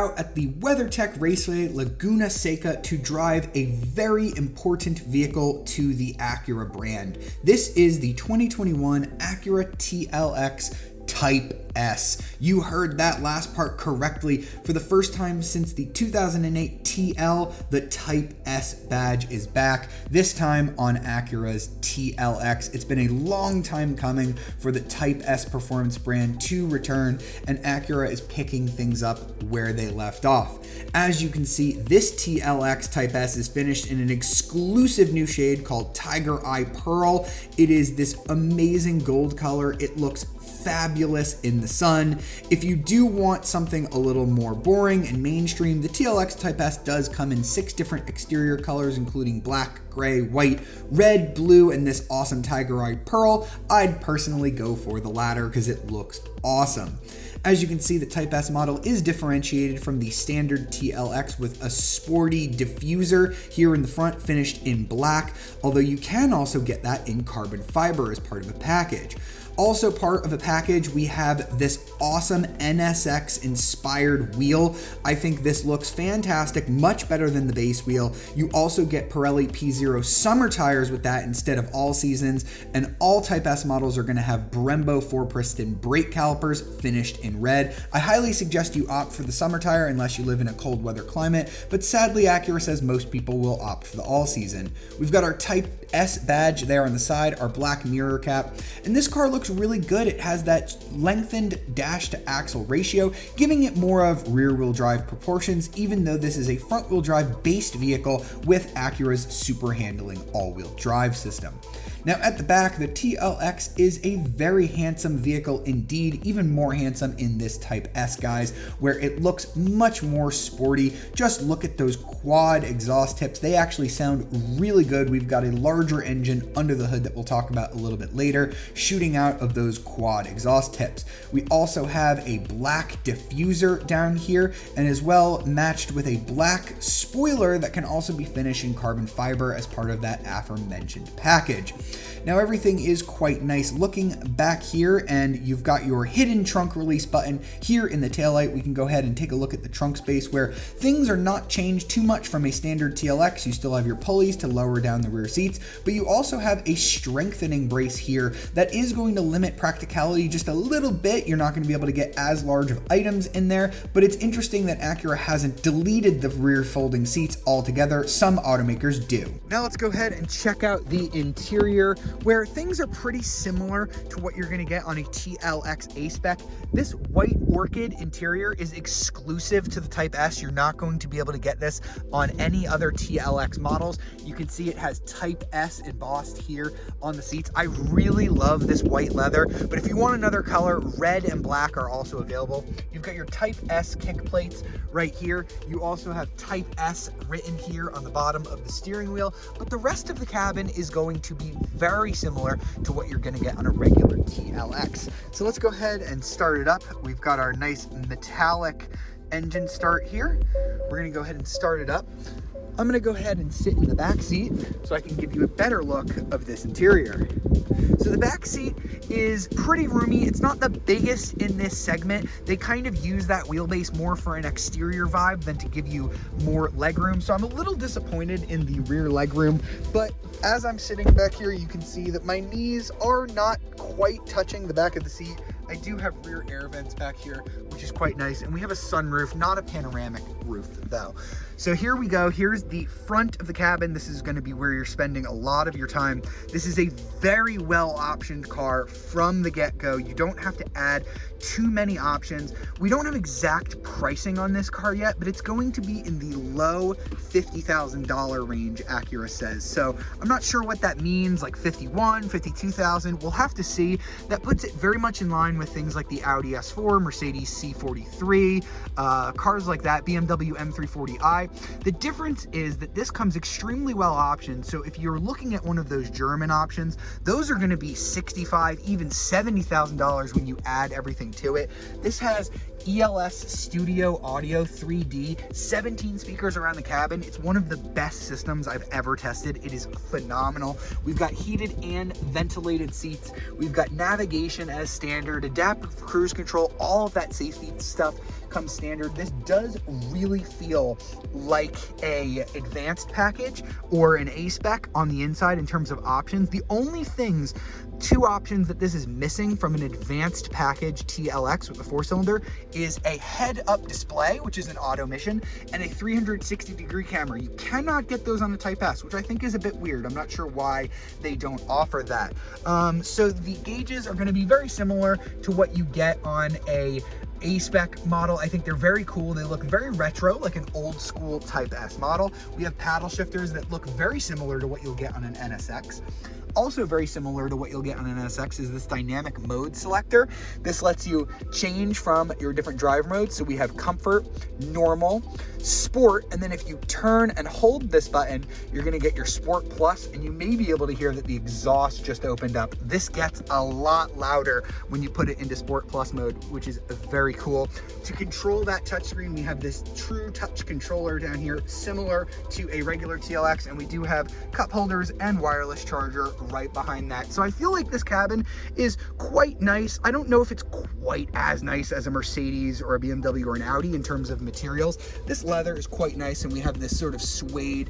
out at the WeatherTech Raceway Laguna Seca to drive a very important vehicle to the Acura brand. This is the 2021 Acura TLX Type S. You heard that last part correctly. For the first time since the 2008 TL, the Type S badge is back, this time on Acura's TLX. It's been a long time coming for the Type S performance brand to return, and Acura is picking things up where they left off. As you can see, this TLX Type S is finished in an exclusive new shade called Tiger Eye Pearl. It is this amazing gold color. It looks fabulous in the sun. If you do want something a little more boring and mainstream, the TLX Type S does come in 6 different exterior colors, including black, gray, white, red, blue, and this awesome Tiger Eye Pearl. I'd personally go for the latter because it looks awesome. As you can see, the Type S model is differentiated from the standard TLX with a sporty diffuser here in the front, finished in black, although you can also get that in carbon fiber as part of a package. Also part of a package, we have this awesome NSX inspired wheel. I think this looks fantastic, much better than the base wheel. You also get Pirelli P0 summer tires with that instead of all seasons, and all Type S models are going to have Brembo 4-piston brake calipers finished in red. I highly suggest you opt for the summer tire unless you live in a cold weather climate, but sadly Acura says most people will opt for the all season. We've got our Type S badge there on the side, our black mirror cap, and this car looks really good. It has that lengthened dash to axle ratio, giving it more of rear wheel drive proportions, even though this is a front wheel drive based vehicle with Acura's super handling all wheel drive system. Now at the back, the TLX is a very handsome vehicle indeed, even more handsome in this Type S, guys, where it looks much more sporty. Just look at those quad exhaust tips. They actually sound really good. We've got a larger engine under the hood that we'll talk about a little bit later, shooting out of those quad exhaust tips. We also have a black diffuser down here, and as well matched with a black spoiler that can also be finished in carbon fiber as part of that aforementioned package. Now everything is quite nice looking back here, and you've got your hidden trunk release button here in the taillight. We can go ahead and take a look at the trunk space, where things are not changed too much from a standard TLX. You still have your pulleys to lower down the rear seats, but you also have a strengthening brace here that is going to limit practicality just a little bit. You're not going to be able to get as large of items in there, but it's interesting that Acura hasn't deleted the rear folding seats altogether. Some automakers do. Now let's go ahead and check out the interior, where things are pretty similar to what you're going to get on a TLX A-spec. This white orchid interior is exclusive to the Type S. You're not going to be able to get this on any other TLX models. You can see it has Type S embossed here on the seats. I really love this white leather, but if you want another color, red and black are also available. You've got your Type S kick plates right here. You also have Type S written here on the bottom of the steering wheel, but the rest of the cabin is going to be very similar to what you're going to get on a regular TLX. So let's go ahead and start it up. We've got our nice metallic engine start here. We're going to go ahead and start it up. I'm going to go ahead and sit in the back seat so I can give you a better look of this interior. So the back seat is pretty roomy. It's not the biggest in this segment. They kind of use that wheelbase more for an exterior vibe than to give you more legroom. So I'm a little disappointed in the rear legroom, but as I'm sitting back here, you can see that my knees are not quite touching the back of the seat. I do have rear air vents back here, which is quite nice. And we have a sunroof, not a panoramic roof though. So here we go. Here's the front of the cabin. This is going to be where you're spending a lot of your time. This is a very well optioned car from the get-go. You don't have to add too many options. We don't have exact pricing on this car yet, but it's going to be in the low $50,000 range, Acura says. So I'm not sure what that means, like 51, 52,000. We'll have to see. That puts it very much in line with things like the Audi S4, Mercedes C43, cars like that, BMW M340i. The difference is that this comes extremely well optioned. So if you're looking at one of those German options, those are going to be $65,000, even $70,000 when you add everything to it. This has ELS Studio Audio 3D, 17 speakers around the cabin. It's one of the best systems I've ever tested. It is phenomenal. We've got heated and ventilated seats. We've got navigation as standard, adaptive cruise control, all of that safety stuff comes standard. This does really feel like a advanced package or an A-spec on the inside in terms of options. The only two options that this is missing from an advanced package TLX with the 4-cylinder is a head-up display, which is an auto mission, and a 360-degree camera. You cannot get those on the Type S, which I think is a bit weird. I'm not sure why they don't offer that. So the gauges are going to be very similar to what you get on a A-spec model. I think they're very cool. They look very retro, like an old school Type S model. We have paddle shifters that look very similar to what you'll get on an NSX. Also very similar to what you'll get on an NSX is this dynamic mode selector. This lets you change from your different drive modes. So we have comfort, normal, sport, and then if you turn and hold this button, you're gonna get your Sport Plus, and you may be able to hear that the exhaust just opened up. This gets a lot louder when you put it into Sport Plus mode, which is very cool. To control that touchscreen, we have this true touch controller down here, similar to a regular TLX, and we do have cup holders and wireless charger right behind that. So I feel like this cabin is quite nice. I don't know if it's quite as nice as a Mercedes or a BMW or an Audi in terms of materials. This leather is quite nice, and we have this sort of suede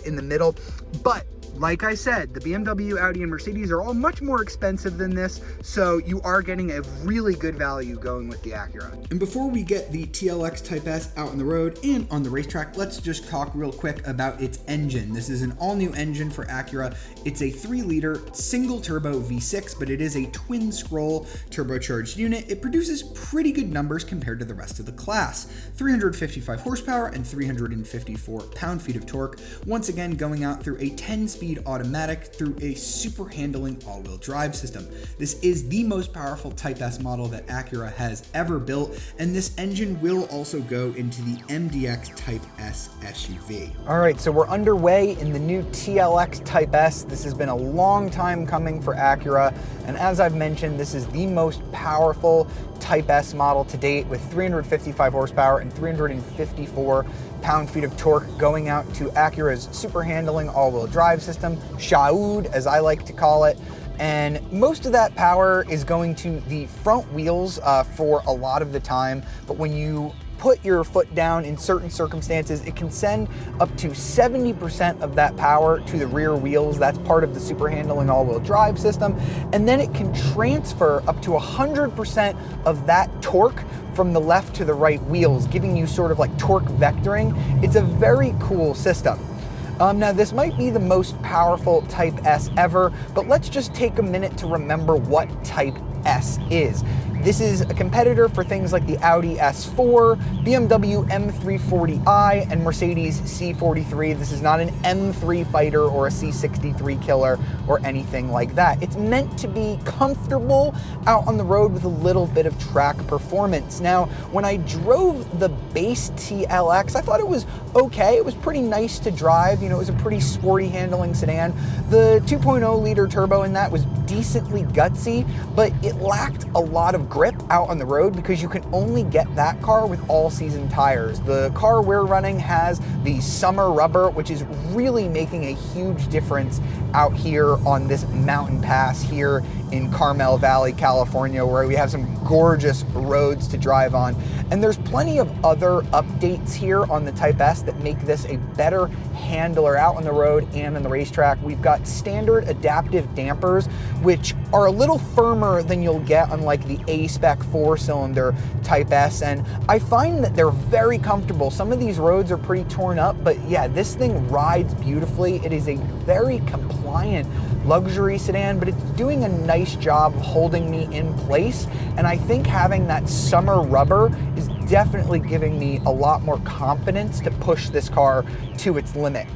in the middle. But like I said, the BMW, Audi, and Mercedes are all much more expensive than this, so you are getting a really good value going with the Acura. And before we get the TLX Type S out on the road and on the racetrack, let's just talk real quick about its engine. This is an all-new engine for Acura. It's a 3-liter single-turbo V6, but it is a twin-scroll turbocharged unit. It produces pretty good numbers compared to the rest of the class. 355 horsepower and 354 pound-feet of torque, once again going out through a 10-speed automatic through a super handling all-wheel drive system. This is the most powerful Type S model that Acura has ever built, and this engine will also go into the MDX Type S SUV. All right, so we're underway in the new TLX Type S. This has been a long time coming for Acura, and as I've mentioned, this is the most powerful Type S model to date, with 355 horsepower and 354 pound-feet of torque, going out to Acura's super handling all-wheel drive system, Shaood as I like to call it. And most of that power is going to the front wheels for a lot of the time, but when you put your foot down in certain circumstances, it can send up to 70% of that power to the rear wheels. That's part of the super handling all-wheel drive system. And then it can transfer up to 100% of that torque from the left to the right wheels, giving you sort of like torque vectoring. It's a very cool system. Now, this might be the most powerful Type S ever, but let's just take a minute to remember what Type S is. This is a competitor for things like the Audi S4, BMW M340i, and Mercedes C43. This is not an M3 fighter or a C63 killer or anything like that. It's meant to be comfortable out on the road with a little bit of track performance. Now, when I drove the base TLX, I thought it was okay. It was pretty nice to drive. You know, it was a pretty sporty handling sedan. The 2.0 liter turbo in that was decently gutsy, but it lacked a lot of grip out on the road because you can only get that car with all-season tires. The car we're running has the summer rubber, which is really making a huge difference out here on this mountain pass here in Carmel Valley, California, where we have some gorgeous roads to drive on. And there's plenty of other updates here on the Type S that make this a better handler out on the road and on the racetrack. We've got standard adaptive dampers, which are a little firmer than you'll get on like the A-spec 4-cylinder Type S, and I find that they're very comfortable. Some of these roads are pretty torn up, but yeah, this thing rides beautifully. It is a very compliant luxury sedan, but it's doing a nice job of holding me in place, and I think having that summer rubber is definitely giving me a lot more confidence to push this car to its limit.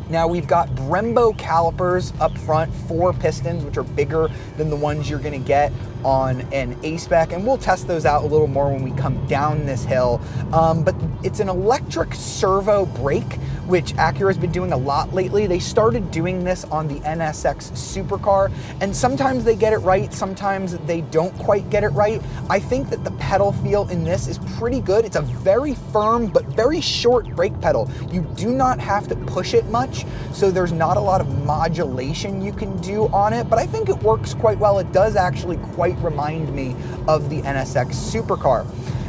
Now, we've got Brembo calipers up front, 4 pistons, which are bigger than the ones you're gonna get on an A-spec, and we'll test those out a little more when we come down this hill. But it's an electric servo brake, which Acura's been doing a lot lately. They started doing this on the NSX supercar, and sometimes they get it right, sometimes they don't quite get it right. I think that the pedal feel in this is pretty good. It's a very firm but very short brake pedal. You do not have to push it much, so there's not a lot of modulation you can do on it, but I think it works quite well. It does actually quite remind me of the NSX supercar.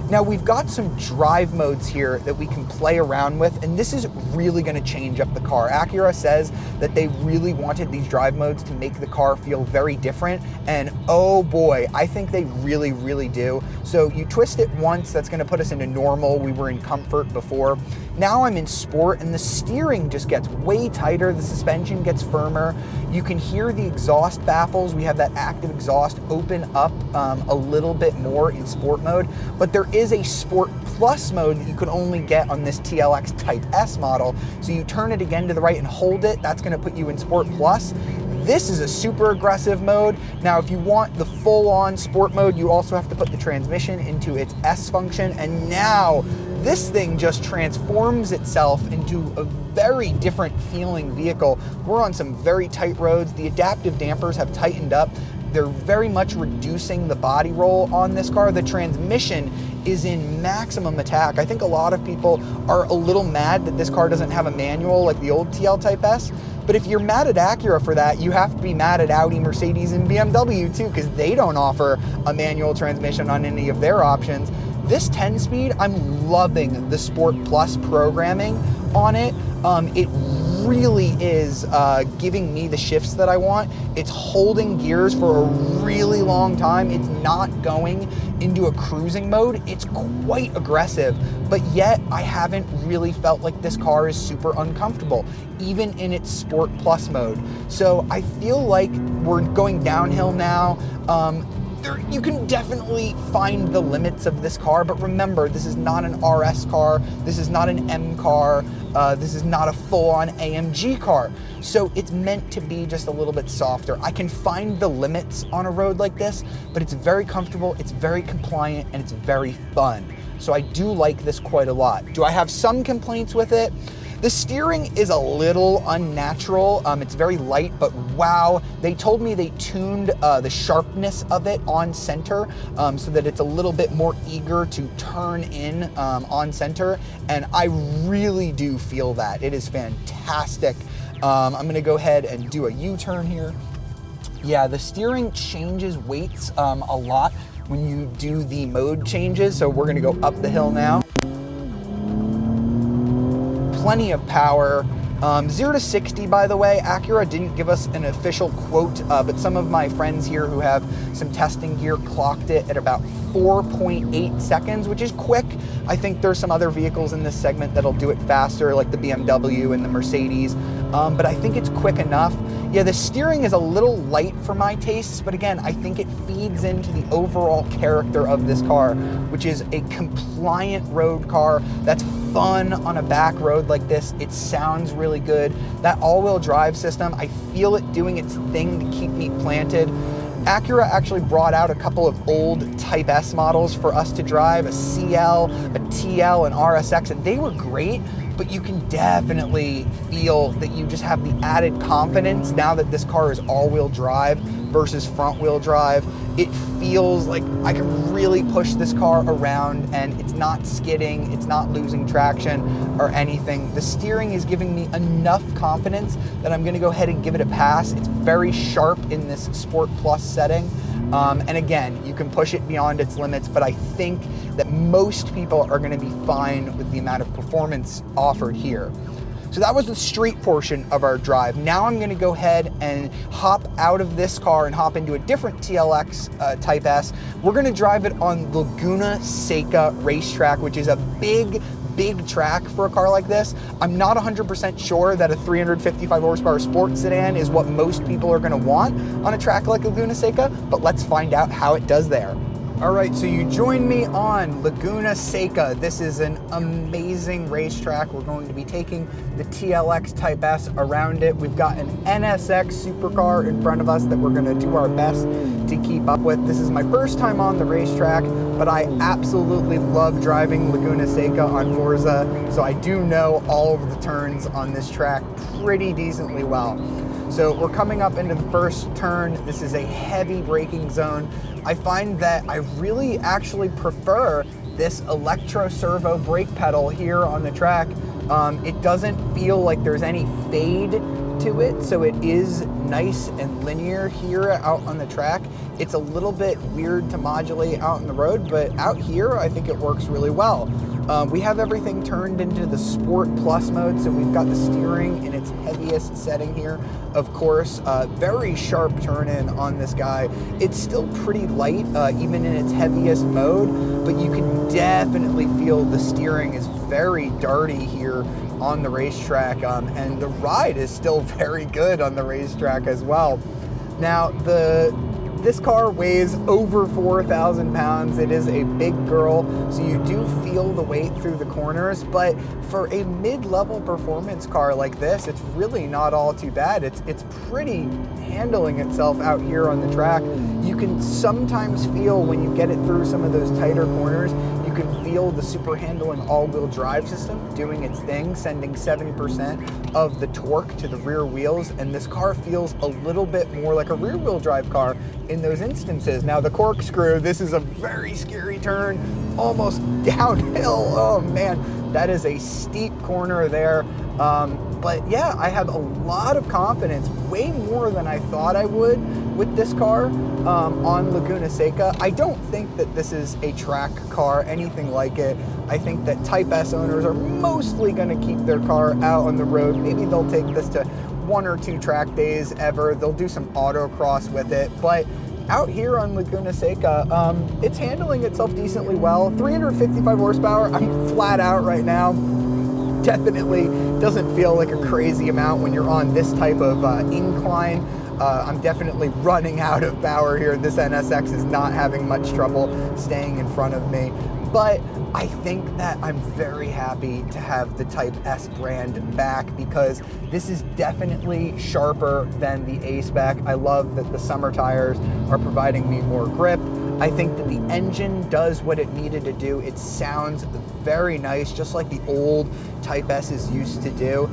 Now we've got some drive modes here that we can play around with, and this is really gonna change up the car. Acura says that they really wanted these drive modes to make the car feel very different, and oh boy, I think they really, really do. So you twist it once, that's gonna put us into normal. We were in comfort before. Now I'm in sport, and the steering just gets way tighter, the suspension gets firmer. You can hear the exhaust baffles. We have that active exhaust open up a little bit more in sport mode, but there is a Sport Plus mode that you can only get on this TLX Type S model. So you turn it again to the right and hold it, that's gonna put you in Sport Plus. This is a super aggressive mode. Now, if you want the full-on sport mode, you also have to put the transmission into its S function, and now this thing just transforms itself into a very different feeling vehicle. We're on some very tight roads. The adaptive dampers have tightened up. They're very much reducing the body roll on this car. The transmission is in maximum attack. I think a lot of people are a little mad that this car doesn't have a manual like the old TL Type S. But if you're mad at Acura for that, you have to be mad at Audi, Mercedes, and BMW too, because they don't offer a manual transmission on any of their options. This 10-speed, I'm loving the Sport Plus programming on it. It really is giving me the shifts that I want. It's holding gears for a really long time. It's not going into a cruising mode. It's quite aggressive, but yet I haven't really felt like this car is super uncomfortable, even in its Sport Plus mode. So I feel like we're going downhill now. You can definitely find the limits of this car, but remember, this is not an RS car, this is not an M car, this is not a full-on AMG car. So it's meant to be just a little bit softer. I can find the limits on a road like this, but it's very comfortable, it's very compliant, and it's very fun. So I do like this quite a lot. Do I have some complaints with it? The steering is a little unnatural. It's very light, but wow, they told me they tuned the sharpness of it on center so that it's a little bit more eager to turn in on center, and I really do feel that. It is fantastic. I'm gonna go ahead and do a U-turn here. Yeah, the steering changes weights a lot when you do the mode changes, so we're gonna go up the hill now. Plenty of power. 0 to 60, by the way, Acura didn't give us an official quote, but some of my friends here who have some testing gear clocked it at about 4.8 seconds, which is quick. I think there's some other vehicles in this segment that'll do it faster, like the BMW and the Mercedes, but I think it's quick enough. Yeah, the steering is a little light for my tastes, but again, I think it feeds into the overall character of this car, which is a compliant road car that's fun on a back road like this. It sounds really good. That all-wheel drive system, I feel it doing its thing to keep me planted. Acura actually brought out a couple of old Type S models for us to drive, a CL, a TL, and RSX, and they were great, but you can definitely feel that you just have the added confidence now that this car is all-wheel drive versus front-wheel drive. It feels like I can really push this car around, and it's not skidding, it's not losing traction or anything. The steering is giving me enough confidence that I'm gonna go ahead and give it a pass. It's very sharp in this Sport Plus setting. And again, you can push it beyond its limits, but I think that most people are gonna be fine with the amount of performance offered here. So that was the street portion of our drive. Now I'm gonna go ahead and hop out of this car and hop into a different TLX Type S. We're gonna drive it on Laguna Seca racetrack, which is a big track for a car like this. I'm not 100% sure that a 355 horsepower sports sedan is what most people are gonna want on a track like Laguna Seca, but let's find out how it does there. All right, so you join me on Laguna Seca. This is an amazing racetrack. We're going to be taking the TLX Type S around it. We've got an NSX supercar in front of us that we're gonna do our best to keep up with. This is my first time on the racetrack, but I absolutely love driving Laguna Seca on Forza, so I do know all of the turns on this track pretty decently well. So we're coming up into the first turn. This is a heavy braking zone. I find that I really actually prefer this electro servo brake pedal here on the track. It doesn't feel like there's any fade to it, so it is nice and linear here out on the track. It's a little bit weird to modulate out on the road, but out here I think it works really well. We have everything turned into the Sport Plus mode, so we've got the steering in its heaviest setting here. Of course, very sharp turn in on this guy. It's still pretty light, even in its heaviest mode, but you can definitely feel the steering is very darty here on the racetrack, and the ride is still very good on the racetrack as well. Now, this car weighs over 4,000 pounds. It is a big girl, so you do feel the weight through the corners, but for a mid-level performance car like this, it's really not all too bad. It's pretty handling itself out here on the track. You can sometimes feel when you get it through some of those tighter corners, you can feel the super handling all-wheel drive system doing its thing, sending 70% of the torque to the rear wheels, and this car feels a little bit more like a rear-wheel drive car in those instances. Now the corkscrew, this is a very scary turn, almost downhill. Oh man, that is a steep corner there. But yeah, I have a lot of confidence, way more than I thought I would with this car on Laguna Seca. I don't think that this is a track car, anything like it. I think that Type S owners are mostly going to keep their car out on the road. Maybe they'll take this to 1 or 2 track days ever. They'll do some autocross with it, but out here on Laguna Seca, it's handling itself decently well. 355 horsepower, I'm flat out right now. Definitely doesn't feel like a crazy amount when you're on this type of incline. I'm definitely running out of power here. This NSX is not having much trouble staying in front of me. But I think that I'm very happy to have the Type S brand back, because this is definitely sharper than the A-spec. I love that the summer tires are providing me more grip. I think that the engine does what it needed to do. It sounds very nice, just like the old Type S is used to do.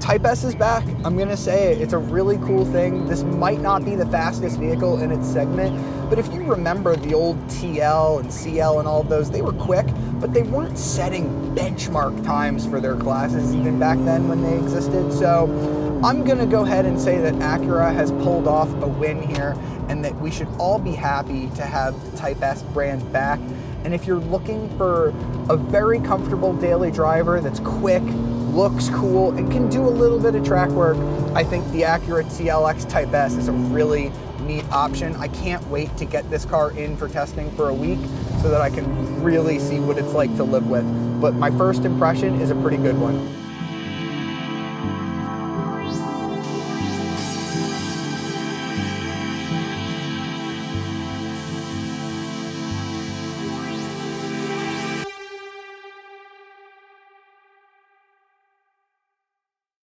Type S is back. I'm gonna say it. It's a really cool thing. This might not be the fastest vehicle in its segment, but if you remember the old TL and CL and all of those, they were quick, but they weren't setting benchmark times for their classes even back then when they existed. So I'm gonna go ahead and say that Acura has pulled off a win here, and that we should all be happy to have the Type S brand back. And if you're looking for a very comfortable daily driver that's quick, looks cool, and can do a little bit of track work, I think the Acura TLX Type S is a really neat option. I can't wait to get this car in for testing for a week so that I can really see what it's like to live with. But my first impression is a pretty good one.